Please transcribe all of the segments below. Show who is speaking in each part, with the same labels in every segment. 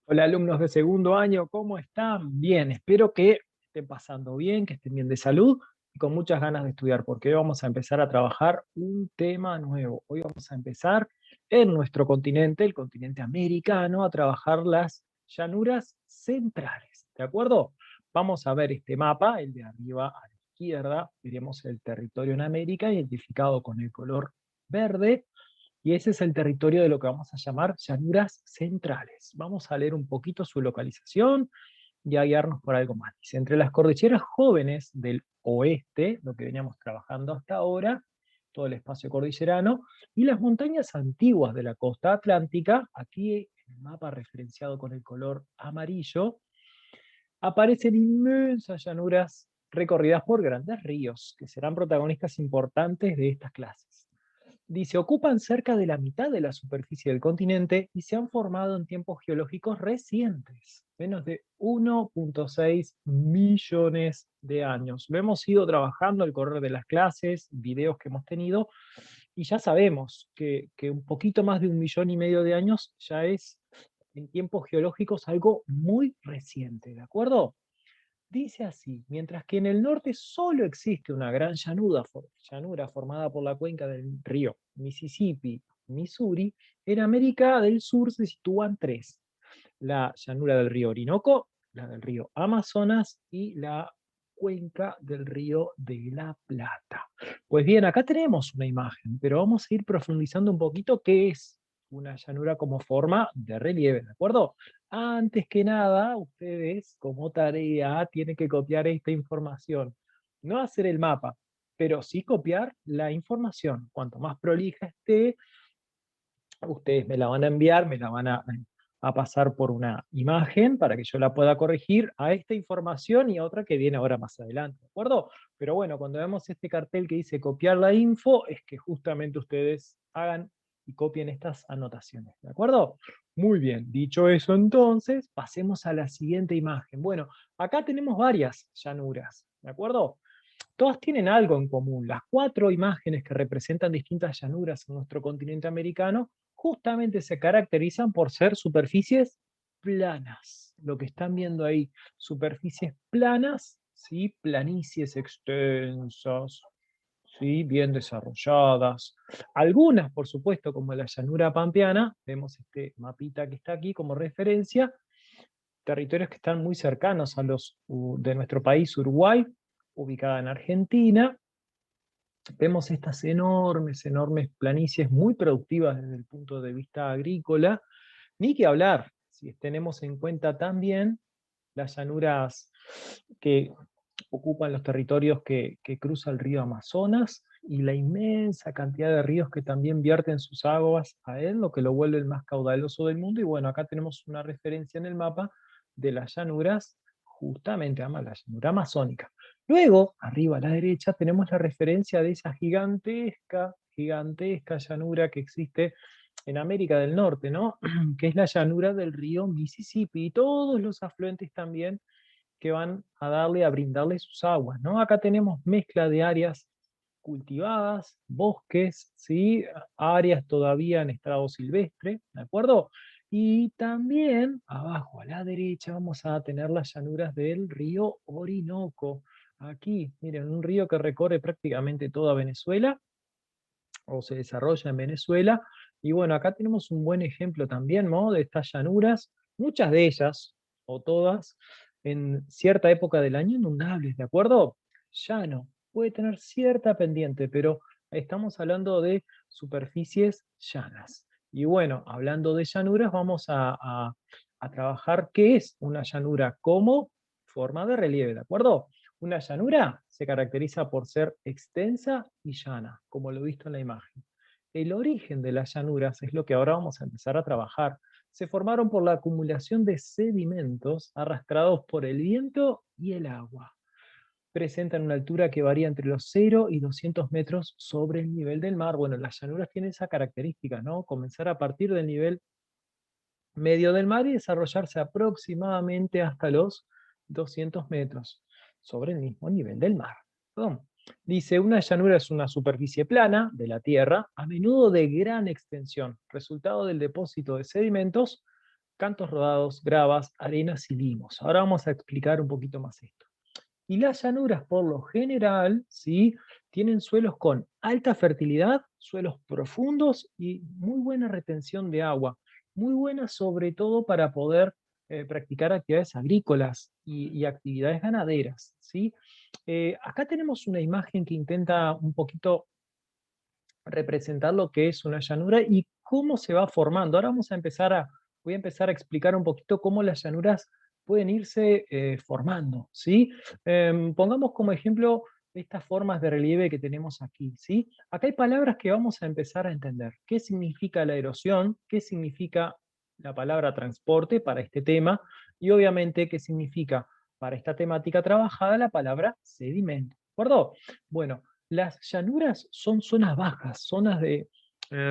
Speaker 1: Hola alumnos de segundo año, ¿cómo están? Bien, espero que estén pasando bien, que estén bien de salud y con muchas ganas de estudiar, porque hoy vamos a empezar a trabajar un tema nuevo. Hoy vamos a empezar en nuestro continente, el continente americano, a trabajar las llanuras centrales, ¿de acuerdo? Vamos a ver este mapa, el de arriba a la izquierda, veremos el territorio en América identificado con el color verde. Y ese es el territorio de lo que vamos a llamar llanuras centrales. Vamos a leer un poquito su localización y a guiarnos por algo más. Dice, entre las cordilleras jóvenes del oeste, lo que veníamos trabajando hasta ahora, todo el espacio cordillerano, y las montañas antiguas de la costa atlántica, aquí en el mapa referenciado con el color amarillo, aparecen inmensas llanuras recorridas por grandes ríos, que serán protagonistas importantes de estas clases. Dice, ocupan cerca de la mitad de la superficie del continente y se han formado en tiempos geológicos recientes, menos de 1,6 millones de años. Lo hemos ido trabajando al correr de las clases, videos que hemos tenido, y ya sabemos que un poquito más de 1,5 millones de años ya es en tiempos geológicos algo muy reciente, ¿de acuerdo? Dice así, mientras que en el norte solo existe una gran llanura formada por la cuenca del río Mississippi, Missouri, en América del Sur se sitúan tres: la llanura del río Orinoco, la del río Amazonas y la cuenca del río de la Plata. Pues bien, acá tenemos una imagen, pero vamos a ir profundizando un poquito qué es una llanura como forma de relieve, ¿de acuerdo? Antes que nada, ustedes como tarea tienen que copiar esta información. No hacer el mapa, pero sí copiar la información. Cuanto más prolija esté, ustedes me la van a enviar, me la van a pasar por una imagen para que yo la pueda corregir a esta información y a otra que viene ahora más adelante, ¿de acuerdo? Pero bueno, cuando vemos este cartel que dice copiar la info, es que justamente ustedes hagan y copien estas anotaciones, ¿de acuerdo? Muy bien, dicho eso entonces, pasemos a la siguiente imagen. Bueno, acá tenemos varias llanuras, ¿de acuerdo? Todas tienen algo en común. Las cuatro imágenes que representan distintas llanuras en nuestro continente americano justamente se caracterizan por ser superficies planas. Lo que están viendo ahí, superficies planas, ¿sí? Planicies extensas, ¿sí? Bien desarrolladas. Algunas, por supuesto, como la llanura pampeana, vemos este mapita que está aquí como referencia, territorios que están muy cercanos a los de nuestro país, Uruguay, ubicada en Argentina. Vemos estas enormes, enormes planicies muy productivas desde el punto de vista agrícola. Ni que hablar, si tenemos en cuenta también las llanuras que ocupan los territorios que cruza el río Amazonas y la inmensa cantidad de ríos que también vierten sus aguas a él, lo que lo vuelve el más caudaloso del mundo. Y bueno, acá tenemos una referencia en el mapa de las llanuras, justamente la llanura amazónica. Luego, arriba a la derecha, tenemos la referencia de esa gigantesca, gigantesca llanura que existe en América del Norte, ¿no? Que es la llanura del río Mississippi y todos los afluentes también que van a darle, a brindarle sus aguas, ¿no? Acá tenemos mezcla de áreas cultivadas, bosques, ¿sí? Áreas todavía en estado silvestre, ¿de acuerdo? Y también abajo a la derecha vamos a tener las llanuras del río Orinoco. Aquí, miren, un río que recorre prácticamente toda Venezuela o se desarrolla en Venezuela. Y bueno, acá tenemos un buen ejemplo también, ¿no? De estas llanuras, muchas de ellas, o todas, en cierta época del año inundables, ¿de acuerdo? Llano, puede tener cierta pendiente, pero estamos hablando de superficies llanas. Y bueno, hablando de llanuras, vamos a trabajar qué es una llanura como forma de relieve, ¿de acuerdo? Una llanura se caracteriza por ser extensa y llana, como lo he visto en la imagen. El origen de las llanuras es lo que ahora vamos a empezar a trabajar. Se formaron por la acumulación de sedimentos arrastrados por el viento y el agua. Presentan una altura que varía entre los 0 y 200 metros sobre el nivel del mar. Bueno, las llanuras tienen esa característica, ¿no? Comenzar a partir del nivel medio del mar y desarrollarse aproximadamente hasta los 200 metros sobre el mismo nivel del mar. Perdón. Dice, una llanura es una superficie plana de la Tierra, a menudo de gran extensión, resultado del depósito de sedimentos cantos rodados, gravas, arenas y limos. Ahora vamos a explicar un poquito más esto. Y las llanuras, por lo general, ¿sí? Tienen suelos con alta fertilidad, suelos profundos y muy buena retención de agua. Muy buena sobre todo para poder practicar actividades agrícolas y actividades ganaderas, ¿sí? Acá tenemos una imagen que intenta un poquito representar lo que es una llanura y cómo se va formando. Ahora voy a empezar a explicar un poquito cómo las llanuras pueden irse formando, ¿sí? Pongamos como ejemplo estas formas de relieve que tenemos aquí, ¿sí? Acá hay palabras que vamos a empezar a entender. ¿Qué significa la erosión? ¿Qué significa la palabra transporte para este tema? Y obviamente, ¿qué significa para esta temática trabajada la palabra sedimento? ¿De acuerdo? Bueno, las llanuras son zonas bajas, zonas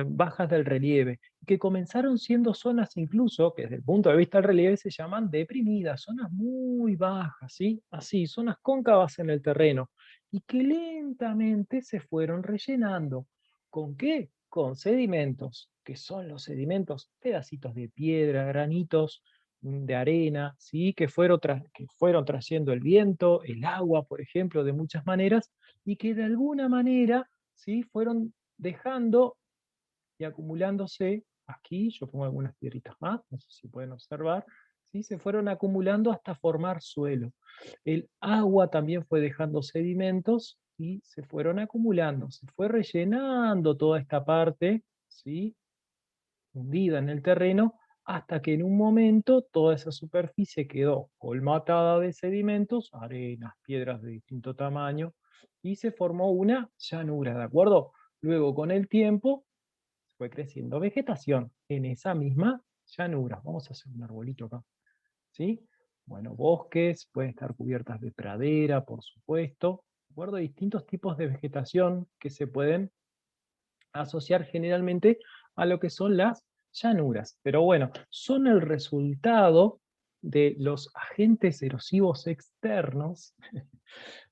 Speaker 1: bajas del relieve, que comenzaron siendo zonas incluso, que desde el punto de vista del relieve se llaman deprimidas, zonas muy bajas, ¿sí? Así, zonas cóncavas en el terreno, y que lentamente se fueron rellenando. ¿Con qué? Con sedimentos, que son los sedimentos, pedacitos de piedra, granitos de arena, ¿sí? Que fueron trayendo el viento, el agua, por ejemplo, de muchas maneras, y que de alguna manera, ¿sí? Fueron dejando y acumulándose aquí, yo pongo algunas piedritas más, no sé si pueden observar, ¿sí? Se fueron acumulando hasta formar suelo. El agua también fue dejando sedimentos y se fueron acumulando, se fue rellenando toda esta parte, ¿sí? Hundida en el terreno, hasta que en un momento toda esa superficie quedó colmatada de sedimentos, arenas, piedras de distinto tamaño, y se formó una llanura, ¿de acuerdo? Luego, con el tiempo, fue creciendo vegetación en esa misma llanura. Vamos a hacer un arbolito acá, ¿sí? Bueno, bosques, pueden estar cubiertas de pradera, por supuesto, ¿de acuerdo? Distintos tipos de vegetación que se pueden asociar generalmente a lo que son las llanuras. Pero bueno, son el resultado de los agentes erosivos externos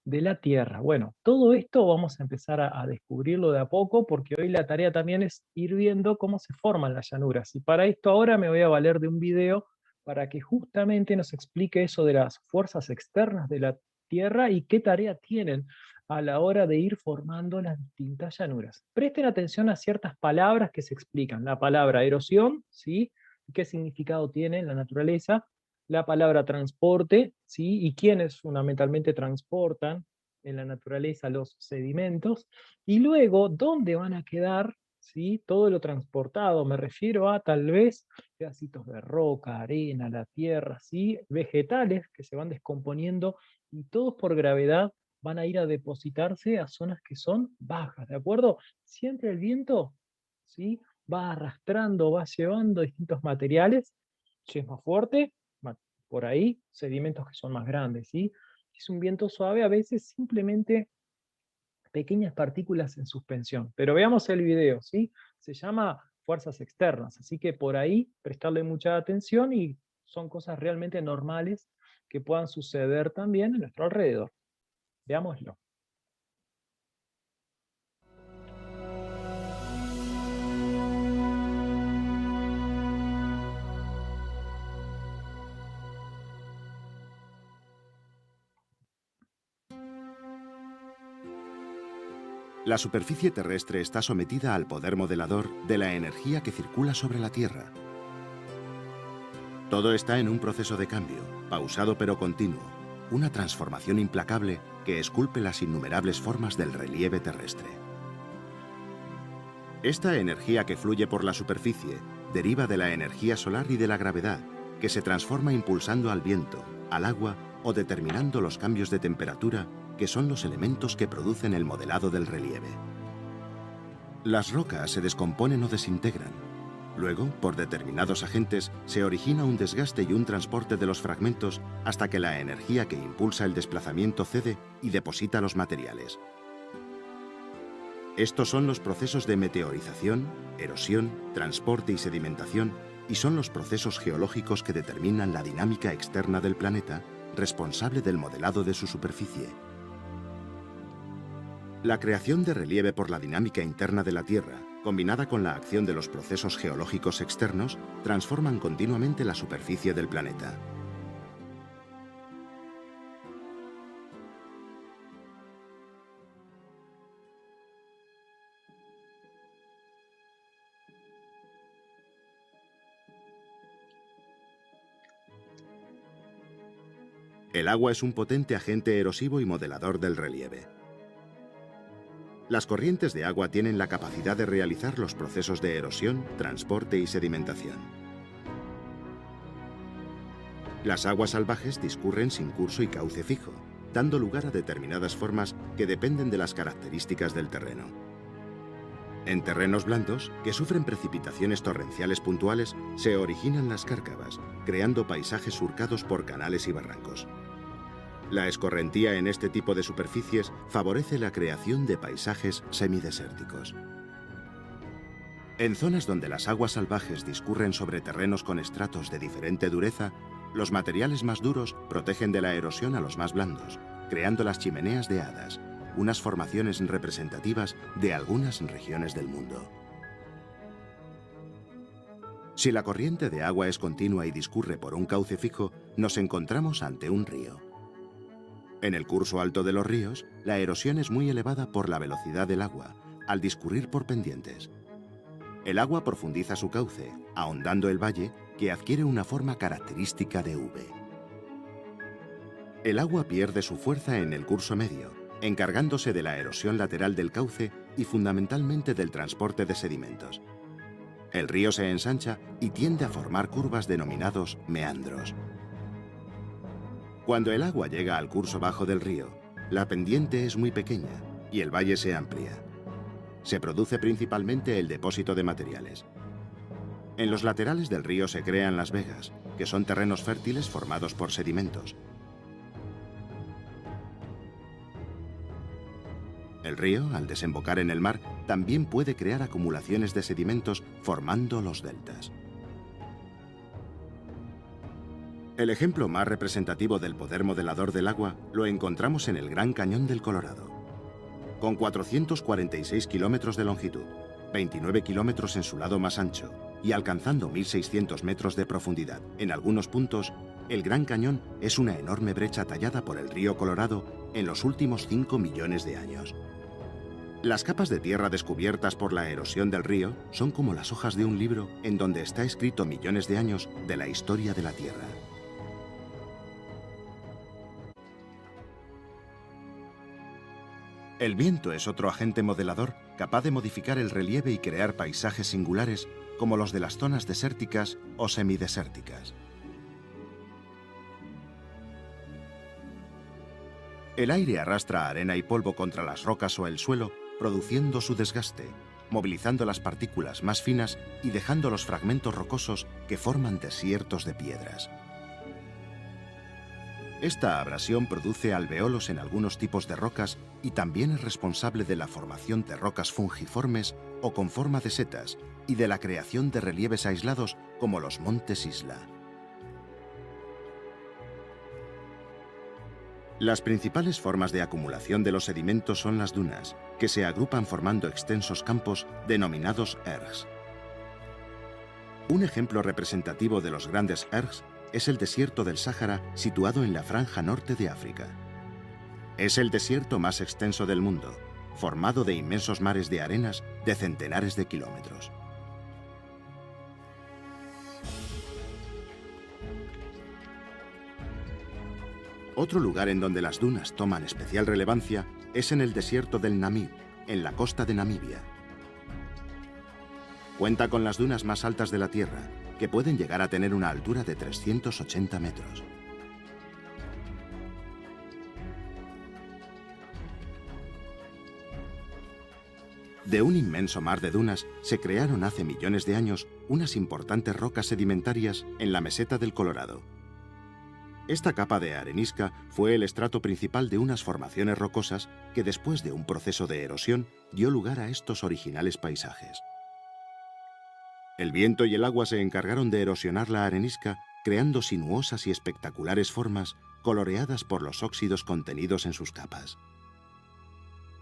Speaker 1: de la Tierra. Bueno, todo esto vamos a empezar a descubrirlo de a poco, porque hoy la tarea también es ir viendo cómo se forman las llanuras. Y para esto ahora me voy a valer de un video para que justamente nos explique eso de las fuerzas externas de la Tierra y qué tarea tienen a la hora de ir formando las distintas llanuras. Presten atención a ciertas palabras que se explican. La palabra erosión, ¿sí? ¿Qué significado tiene en la naturaleza? La palabra transporte, ¿sí? Y quiénes fundamentalmente transportan en la naturaleza los sedimentos, y luego dónde van a quedar, ¿sí? Todo lo transportado. Me refiero a tal vez pedacitos de roca, arena, la tierra, ¿sí? Vegetales que se van descomponiendo y todos por gravedad van a ir a depositarse a zonas que son bajas, ¿de acuerdo? Siempre el viento, ¿sí? Va arrastrando, va llevando distintos materiales. Si es más fuerte, por ahí sedimentos que son más grandes, ¿sí? Si es un viento suave, a veces simplemente pequeñas partículas en suspensión. Pero veamos el video, ¿sí? Se llama fuerzas externas, así que por ahí prestarle mucha atención y son cosas realmente normales que puedan suceder también en nuestro alrededor. Veámoslo.
Speaker 2: La superficie terrestre está sometida al poder modelador de la energía que circula sobre la Tierra. Todo está en un proceso de cambio, pausado pero continuo, una transformación implacable que esculpe las innumerables formas del relieve terrestre. Esta energía que fluye por la superficie deriva de la energía solar y de la gravedad, que se transforma impulsando al viento, al agua o determinando los cambios de temperatura, que son los elementos que producen el modelado del relieve. Las rocas se descomponen o desintegran. Luego, por determinados agentes, se origina un desgaste y un transporte de los fragmentos hasta que la energía que impulsa el desplazamiento cede y deposita los materiales. Estos son los procesos de meteorización, erosión, transporte y sedimentación, y son los procesos geológicos que determinan la dinámica externa del planeta, responsable del modelado de su superficie. La creación de relieve por la dinámica interna de la Tierra combinada con la acción de los procesos geológicos externos, transforman continuamente la superficie del planeta. El agua es un potente agente erosivo y modelador del relieve. Las corrientes de agua tienen la capacidad de realizar los procesos de erosión, transporte y sedimentación. Las aguas salvajes discurren sin curso y cauce fijo, dando lugar a determinadas formas que dependen de las características del terreno. En terrenos blandos, que sufren precipitaciones torrenciales puntuales, se originan las cárcavas, creando paisajes surcados por canales y barrancos. La escorrentía en este tipo de superficies favorece la creación de paisajes semidesérticos. En zonas donde las aguas salvajes discurren sobre terrenos con estratos de diferente dureza, los materiales más duros protegen de la erosión a los más blandos, creando las chimeneas de hadas, unas formaciones representativas de algunas regiones del mundo. Si la corriente de agua es continua y discurre por un cauce fijo, nos encontramos ante un río. En el curso alto de los ríos, la erosión es muy elevada por la velocidad del agua, al discurrir por pendientes. El agua profundiza su cauce, ahondando el valle, que adquiere una forma característica de V. El agua pierde su fuerza en el curso medio, encargándose de la erosión lateral del cauce y fundamentalmente del transporte de sedimentos. El río se ensancha y tiende a formar curvas denominados meandros. Cuando el agua llega al curso bajo del río, la pendiente es muy pequeña y el valle se amplía. Se produce principalmente el depósito de materiales. En los laterales del río se crean las vegas, que son terrenos fértiles formados por sedimentos. El río, al desembocar en el mar, también puede crear acumulaciones de sedimentos formando los deltas. El ejemplo más representativo del poder modelador del agua lo encontramos en el Gran Cañón del Colorado. Con 446 kilómetros de longitud, 29 kilómetros en su lado más ancho y alcanzando 1.600 metros de profundidad en algunos puntos, el Gran Cañón es una enorme brecha tallada por el río Colorado en los últimos 5 millones de años. Las capas de tierra descubiertas por la erosión del río son como las hojas de un libro en donde está escrito millones de años de la historia de la Tierra. El viento es otro agente modelador capaz de modificar el relieve y crear paisajes singulares como los de las zonas desérticas o semidesérticas. El aire arrastra arena y polvo contra las rocas o el suelo, produciendo su desgaste, movilizando las partículas más finas y dejando los fragmentos rocosos que forman desiertos de piedras. Esta abrasión produce alveolos en algunos tipos de rocas y también es responsable de la formación de rocas fungiformes o con forma de setas y de la creación de relieves aislados como los montes isla. Las principales formas de acumulación de los sedimentos son las dunas, que se agrupan formando extensos campos denominados ergs. Un ejemplo representativo de los grandes ergs es el desierto del Sáhara, situado en la franja norte de África. Es el desierto más extenso del mundo, formado de inmensos mares de arenas de centenares de kilómetros. Otro lugar en donde las dunas toman especial relevancia es en el desierto del Namib, en la costa de Namibia. Cuenta con las dunas más altas de la Tierra, que pueden llegar a tener una altura de 380 metros. De un inmenso mar de dunas se crearon hace millones de años unas importantes rocas sedimentarias en la meseta del Colorado. Esta capa de arenisca fue el estrato principal de unas formaciones rocosas que después de un proceso de erosión dio lugar a estos originales paisajes. El viento y el agua se encargaron de erosionar la arenisca, creando sinuosas y espectaculares formas coloreadas por los óxidos contenidos en sus capas.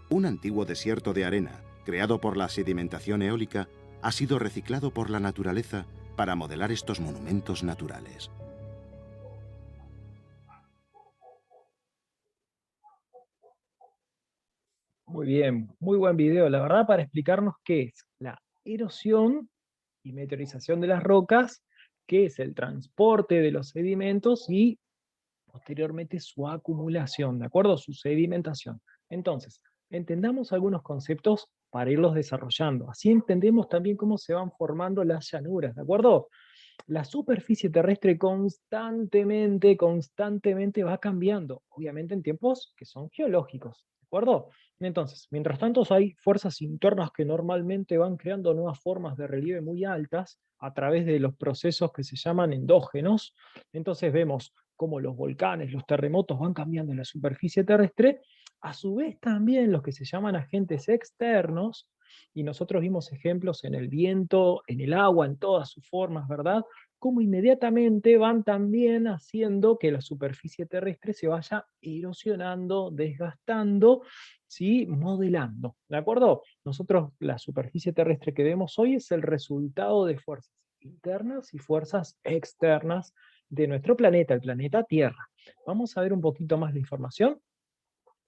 Speaker 2: Un antiguo desierto de arena, creado por la sedimentación eólica, ha sido reciclado por la naturaleza para modelar estos monumentos naturales.
Speaker 1: Muy bien, muy buen video, la verdad, para explicarnos qué es la erosión y meteorización de las rocas, qué es el transporte de los sedimentos y posteriormente su acumulación, ¿de acuerdo? Su sedimentación. Entonces, entendamos algunos conceptos para irlos desarrollando. Así entendemos también cómo se van formando las llanuras, ¿de acuerdo? La superficie terrestre constantemente va cambiando, obviamente en tiempos que son geológicos, ¿de acuerdo? Entonces, mientras tanto hay fuerzas internas que normalmente van creando nuevas formas de relieve muy altas a través de los procesos que se llaman endógenos. Entonces vemos cómo los volcanes, los terremotos van cambiando la superficie terrestre, a su vez también los que se llaman agentes externos, y nosotros vimos ejemplos en el viento, en el agua, en todas sus formas, ¿verdad? Cómo inmediatamente van también haciendo que la superficie terrestre se vaya erosionando, desgastando, ¿sí? Modelando, ¿de acuerdo? Nosotros la superficie terrestre que vemos hoy es el resultado de fuerzas internas y fuerzas externas de nuestro planeta, el planeta Tierra. Vamos a ver un poquito más de información.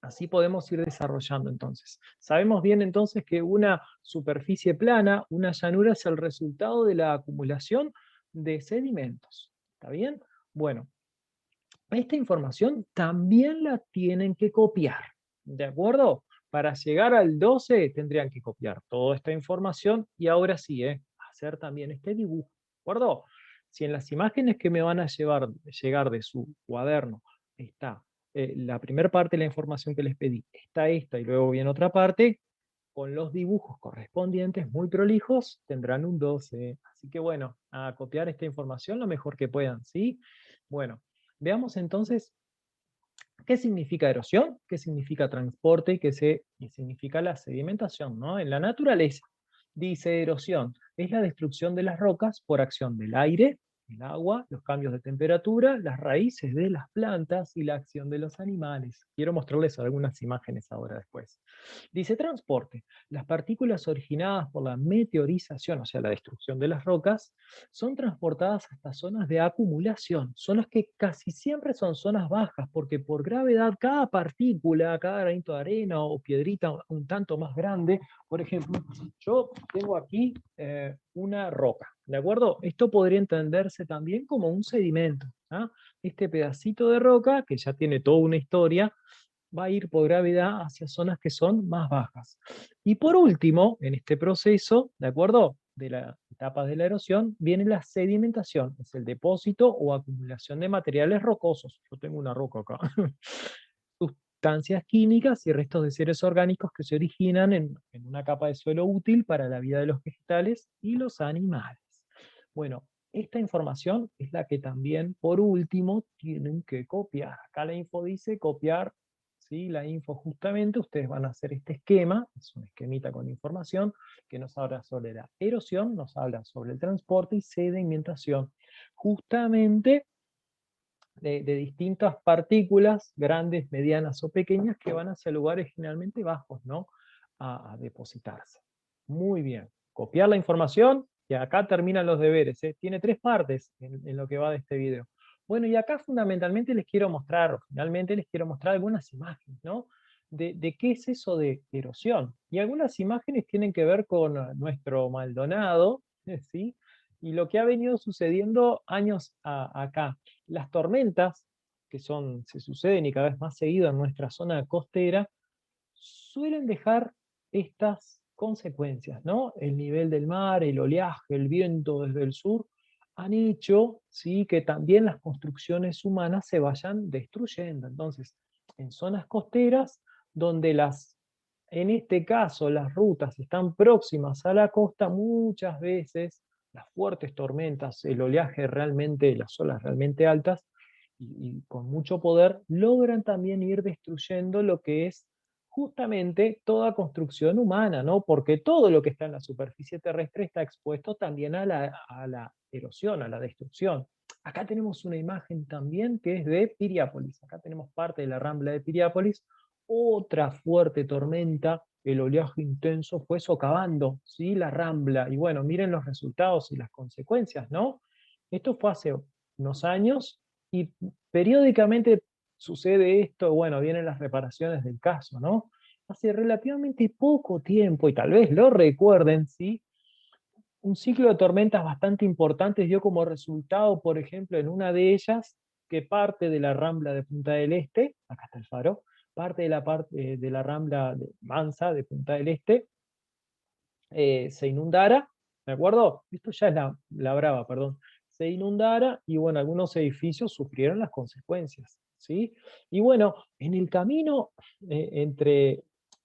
Speaker 1: Así podemos ir desarrollando entonces. Sabemos bien entonces que una superficie plana, una llanura, es el resultado de la acumulación de sedimentos. ¿Está bien? Bueno, esta información también la tienen que copiar. ¿De acuerdo? Para llegar al 12 tendrían que copiar toda esta información y ahora sí, hacer también este dibujo. ¿De acuerdo? Si en las imágenes que me van a llegar de su cuaderno está la primera parte de la información que les pedí, está esta y luego viene otra parte, con los dibujos correspondientes muy prolijos tendrán un 12. Así que bueno, a copiar esta información lo mejor que puedan, ¿sí? Bueno, veamos entonces qué significa erosión, qué significa transporte y qué significa la sedimentación, ¿no? En la naturaleza, dice erosión, es la destrucción de las rocas por acción del aire, el agua, los cambios de temperatura, las raíces de las plantas y la acción de los animales. Quiero mostrarles algunas imágenes ahora después. Dice transporte. Las partículas originadas por la meteorización, o sea, la destrucción de las rocas, son transportadas hasta zonas de acumulación, zonas que casi siempre son zonas bajas, porque por gravedad cada partícula, cada granito de arena o piedrita un tanto más grande, por ejemplo, yo tengo aquí una roca, ¿de acuerdo? Esto podría entenderse también como un sedimento. ¿Ah? Este pedacito de roca, que ya tiene toda una historia, va a ir por gravedad hacia zonas que son más bajas. Y por último, en este proceso, ¿de acuerdo? De las etapas de la erosión, viene la sedimentación, es el depósito o acumulación de materiales rocosos. Yo tengo una roca acá. Sustancias químicas y restos de seres orgánicos que se originan en una capa de suelo útil para la vida de los vegetales y los animales. Bueno, esta información es la que también, por último, tienen que copiar. Acá la info dice copiar, ¿sí? La info justamente, ustedes van a hacer este esquema, es un esquemita con información, que nos habla sobre la erosión, nos habla sobre el transporte y sedimentación. Justamente de distintas partículas, grandes, medianas o pequeñas, que van hacia lugares generalmente bajos, ¿no? A depositarse. Muy bien. Copiar la información y acá terminan los deberes. ¿Eh? Tiene tres partes en lo que va de este video. Bueno, y acá fundamentalmente les quiero mostrar, finalmente les quiero mostrar algunas imágenes, ¿no? De qué es eso de erosión. Y algunas imágenes tienen que ver con nuestro Maldonado, ¿sí? Y lo que ha venido sucediendo años acá. Las tormentas, que se suceden y cada vez más seguido en nuestra zona costera, suelen dejar estas consecuencias, ¿no? El nivel del mar, el oleaje, el viento desde el sur, han hecho, ¿sí? Que también las construcciones humanas se vayan destruyendo. Entonces, en zonas costeras, donde en este caso las rutas están próximas a la costa, muchas veces las fuertes tormentas, el oleaje realmente, las olas realmente altas, y con mucho poder, logran también ir destruyendo lo que es justamente toda construcción humana, ¿no? Porque todo lo que está en la superficie terrestre está expuesto también a la erosión, a la destrucción. Acá tenemos una imagen también que es de Piriápolis. Acá tenemos parte de la rambla de Piriápolis, otra fuerte tormenta el oleaje intenso fue socavando, ¿sí? La rambla. Y bueno, miren los resultados y las consecuencias, ¿no? Esto fue hace unos años y periódicamente sucede esto, bueno, vienen las reparaciones del caso, ¿no? Hace relativamente poco tiempo, y tal vez lo recuerden, ¿sí? Un ciclo de tormentas bastante importantes dio como resultado, por ejemplo, en una de ellas, que parte de la rambla de Punta del Este, acá está el faro, parte de la rambla de Mansa de Punta del Este, se inundara, ¿de acuerdo? Esto ya es la Brava, perdón. Se inundara y bueno, algunos edificios sufrieron las consecuencias, ¿sí? Y bueno, en el camino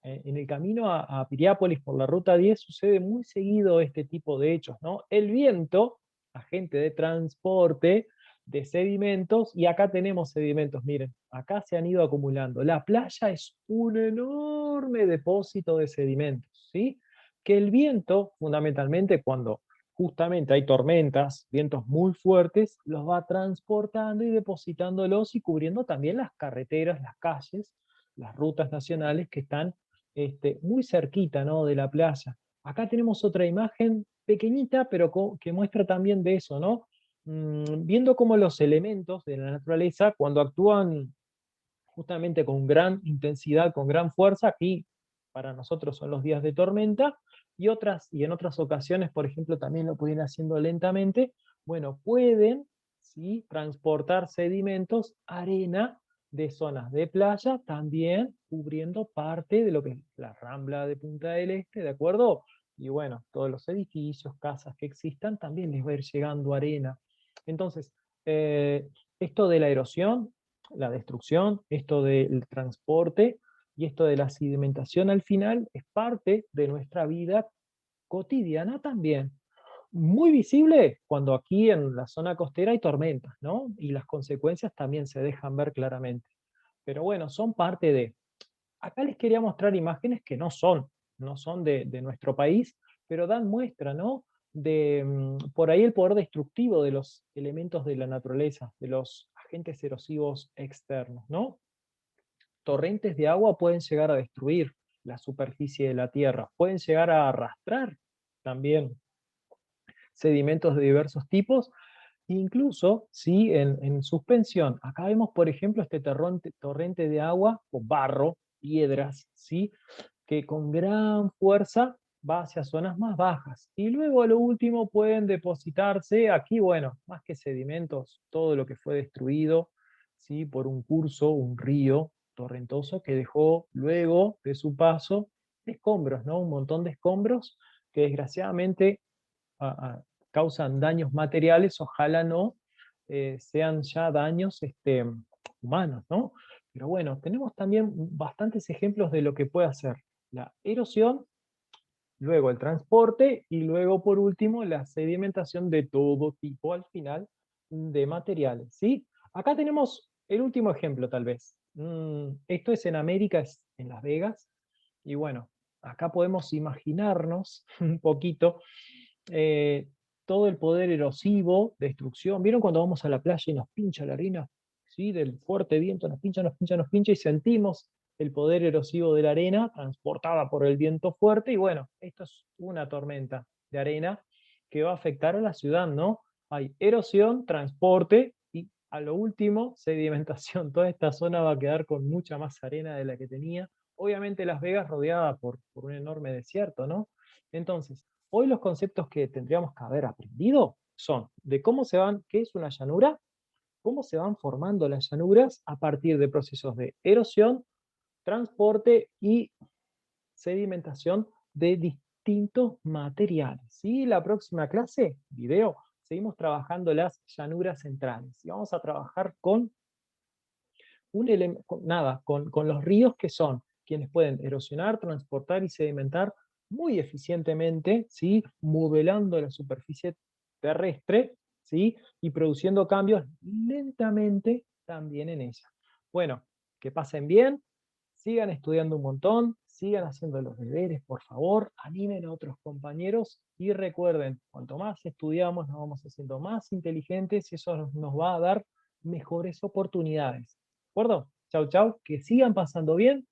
Speaker 1: en el camino a Piriápolis por la ruta 10 sucede muy seguido este tipo de hechos, ¿no? El viento, agente de transporte de sedimentos, y acá tenemos sedimentos, miren, acá se han ido acumulando. La playa es un enorme depósito de sedimentos, ¿sí? Que el viento, fundamentalmente cuando justamente hay tormentas, vientos muy fuertes, los va transportando y depositándolos y cubriendo también las carreteras, las calles, las rutas nacionales que están muy cerquita, ¿no?, de la playa. Acá tenemos otra imagen pequeñita, pero que muestra también de eso, ¿no? Viendo cómo los elementos de la naturaleza, cuando actúan justamente con gran intensidad, con gran fuerza, aquí para nosotros son los días de tormenta, y en otras ocasiones, por ejemplo, también lo pueden ir haciendo lentamente, bueno, pueden, ¿sí?, transportar sedimentos, arena de zonas de playa, también cubriendo parte de lo que es la rambla de Punta del Este, ¿de acuerdo? Y bueno, todos los edificios, casas que existan, también les va a ir llegando arena. Entonces, esto de la erosión, la destrucción, esto del transporte y esto de la sedimentación al final es parte de nuestra vida cotidiana también. Muy visible cuando aquí en la zona costera hay tormentas, ¿no? Y las consecuencias también se dejan ver claramente. Pero bueno, son parte de. Acá les quería mostrar imágenes que no son de nuestro país, pero dan muestra, ¿no? De por ahí el poder destructivo de los elementos de la naturaleza, de los agentes erosivos externos, ¿no? Torrentes de agua pueden llegar a destruir la superficie de la tierra, pueden llegar a arrastrar también sedimentos de diversos tipos, incluso si en suspensión. Acá vemos, por ejemplo, este torrente de agua o barro, piedras, ¿sí?, que con gran fuerza va hacia zonas más bajas. Y luego a lo último pueden depositarse aquí, bueno, más que sedimentos, todo lo que fue destruido, ¿sí?, por un curso, un río torrentoso que dejó luego de su paso escombros, ¿no? Un montón de escombros que desgraciadamente causan daños materiales, ojalá no sean ya daños humanos, ¿no? Pero bueno, tenemos también bastantes ejemplos de lo que puede hacer la erosión, luego el transporte y luego por último la sedimentación de todo tipo al final de materiales, ¿sí? Acá tenemos el último ejemplo tal vez. Esto es en América, es en Las Vegas, y bueno, acá podemos imaginarnos un poquito eh, todo el poder erosivo, destrucción. ¿Vieron cuando vamos a la playa y nos pincha la arena? ¿Sí? Del fuerte viento nos pincha, nos pincha, nos pincha y sentimos el poder erosivo de la arena transportada por el viento fuerte. Y bueno, esto es una tormenta de arena que va a afectar a la ciudad, ¿no? Hay erosión, transporte y a lo último, sedimentación. Toda esta zona va a quedar con mucha más arena de la que tenía. Obviamente Las Vegas rodeada por un enorme desierto, ¿no? Entonces, hoy los conceptos que tendríamos que haber aprendido son de qué es una llanura, cómo se van formando las llanuras a partir de procesos de erosión, transporte y sedimentación de distintos materiales. ¿Sí? La próxima clase, video, seguimos trabajando las llanuras centrales y vamos a trabajar con con los ríos que son quienes pueden erosionar, transportar y sedimentar muy eficientemente, ¿sí?, modelando la superficie terrestre, ¿sí?, y produciendo cambios lentamente también en ella. Bueno, que pasen bien, sigan estudiando un montón, sigan haciendo los deberes, por favor, animen a otros compañeros y recuerden, cuanto más estudiamos, nos vamos haciendo más inteligentes y eso nos va a dar mejores oportunidades. ¿De acuerdo? Chau, chau, que sigan pasando bien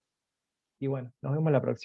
Speaker 1: y bueno, nos vemos la próxima.